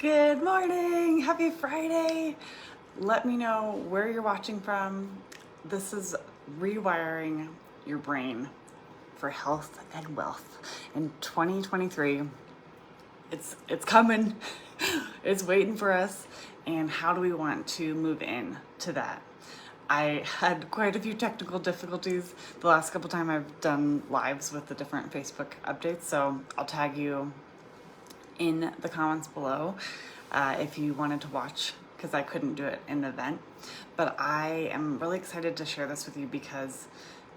Good morning, happy Friday. Let me know where you're watching from. This is rewiring your brain for health and wealth in 2023. It's coming. It's waiting for us. And how do we want to move in to that? I had quite a few technical difficulties the last couple times I've done lives with the different Facebook updates, so I'll tag you in the comments below if you wanted to watch, because I couldn't do it in the event. But I am really excited to share this with you because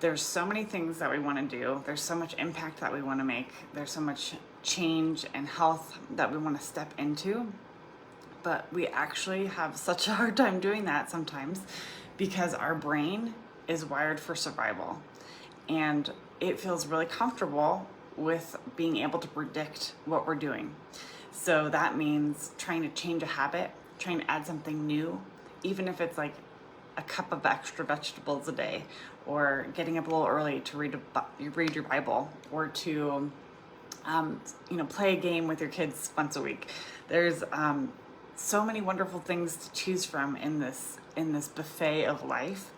there's so many things that we want to do. There's so much impact that we want to make. There's so much change and health that we want to step into. But we actually have such a hard time doing that sometimes because our brain is wired for survival. And it feels really comfortable with being able to predict what we're doing. So that means trying to change a habit, trying to add something new, even if it's like a cup of extra vegetables a day, or getting up a little early to read your Bible, or to play a game with your kids once a week. There's so many wonderful things to choose from in this buffet of life,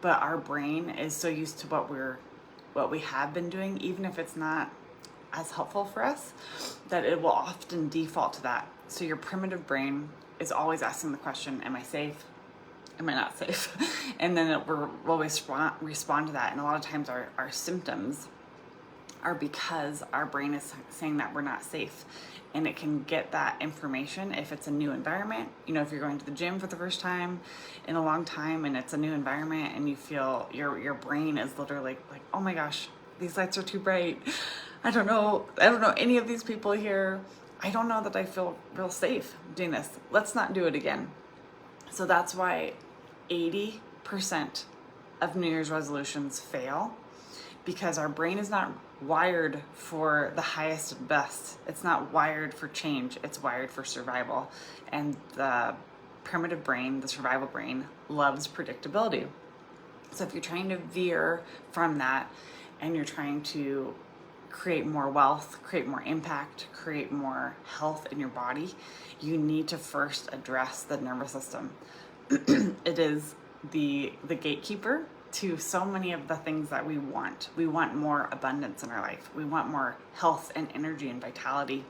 but our brain is so used to what we have been doing, even if it's not as helpful for us, that it will often default to that. So your primitive brain is always asking the question, am I safe? Am I not safe? And then it will respond to that. And a lot of times our symptoms are because our brain is saying that we're not safe. And it can get that information if it's a new environment. If you're going to the gym for the first time in a long time and it's a new environment and you feel your brain is literally like, oh my gosh, these lights are too bright. I don't know any of these people here. I don't know that I feel real safe doing this. Let's not do it again. So that's why 80% of New Year's resolutions fail, because our brain is not wired for the highest and best. It's not wired for change. It's wired for survival. And the primitive brain, the survival brain, loves predictability. So if you're trying to veer from that and you're trying to create more wealth, create more impact, create more health in your body, you need to first address the nervous system. It is the gatekeeper to so many of the things that we want. We want more abundance in our life. We want more health and energy and vitality.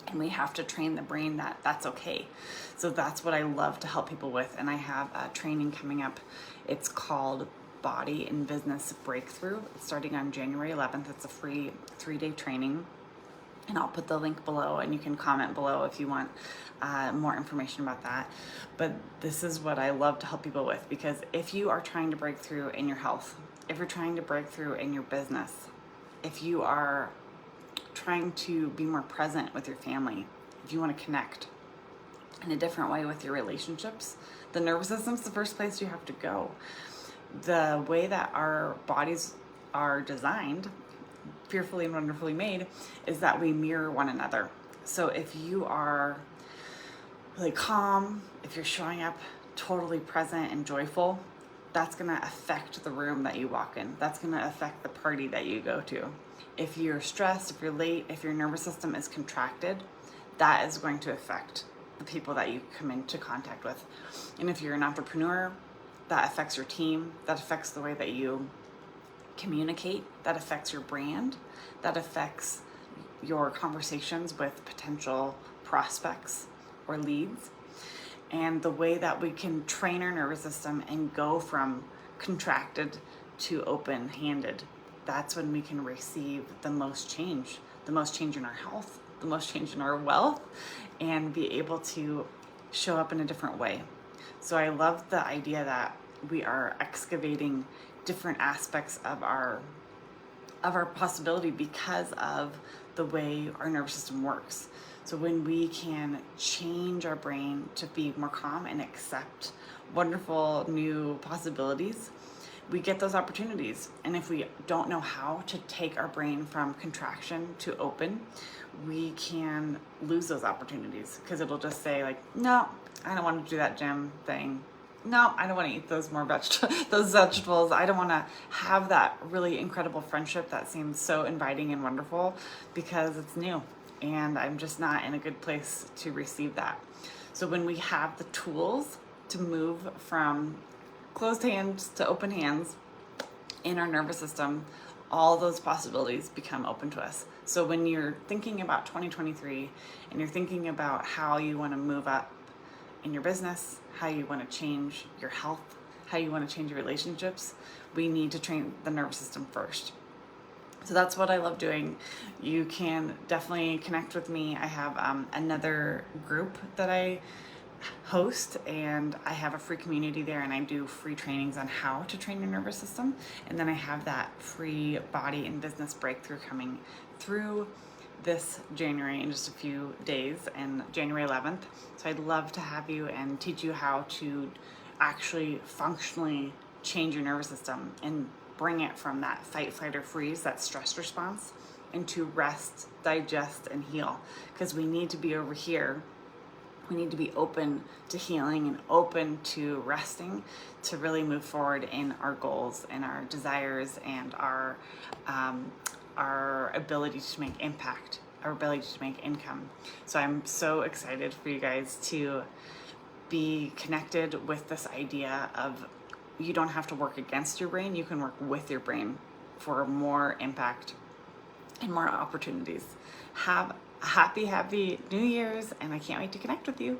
And we have to train the brain that that's okay. So that's what I love to help people with. And I have a training coming up. It's called Body and Business Breakthrough. It's starting on January 11th. It's a free 3-day training. And I'll put the link below, and you can comment below if you want more information about that. But this is what I love to help people with, because if you are trying to break through in your health, if you're trying to break through in your business, if you are trying to be more present with your family, if you want to connect in a different way with your relationships, the nervous system's the first place you have to go. The way that our bodies are designed, fearfully and wonderfully made, is that we mirror one another. So if you are really calm, if you're showing up totally present and joyful, that's going to affect the room that you walk in. That's going to affect the party that you go to. If you're stressed, if you're late, if your nervous system is contracted, that is going to affect the people that you come into contact with. And if you're an entrepreneur, that affects your team, that affects the way that you communicate, that affects your brand, that affects your conversations with potential prospects or leads. And the way that we can train our nervous system and go from contracted to open-handed, that's when we can receive the most change in our health, the most change in our wealth, and be able to show up in a different way. So I love the idea that we are excavating different aspects of our possibility because of the way our nervous system works. So when we can change our brain to be more calm and accept wonderful new possibilities, we get those opportunities. And if we don't know how to take our brain from contraction to open, we can lose those opportunities, because it'll just say like, no, I don't want to do that gym thing. No, I don't want to eat those those vegetables. I don't want to have that really incredible friendship that seems so inviting and wonderful, because it's new and I'm just not in a good place to receive that. So when we have the tools to move from closed hands to open hands in our nervous system, all those possibilities become open to us. So when you're thinking about 2023 and you're thinking about how you want to move up in your business, how you want to change your health, how you want to change your relationships, we need to train the nervous system first. So that's what I love doing. You can definitely connect with me. I have another group that I host, and I have a free community there, and I do free trainings on how to train your nervous system. And then I have that free body and business breakthrough coming through this January in just a few days, and January 11th. So I'd love to have you and teach you how to actually functionally change your nervous system and bring it from that fight, flight, or freeze, that stress response, into rest, digest, and heal. Because we need to be over here. We need to be open to healing and open to resting to really move forward in our goals and our desires and our ability to make impact, our ability to make income. So I'm so excited for you guys to be connected with this idea of you don't have to work against your brain, you can work with your brain for more impact and more opportunities. Have a happy New Year's, and I can't wait to connect with you.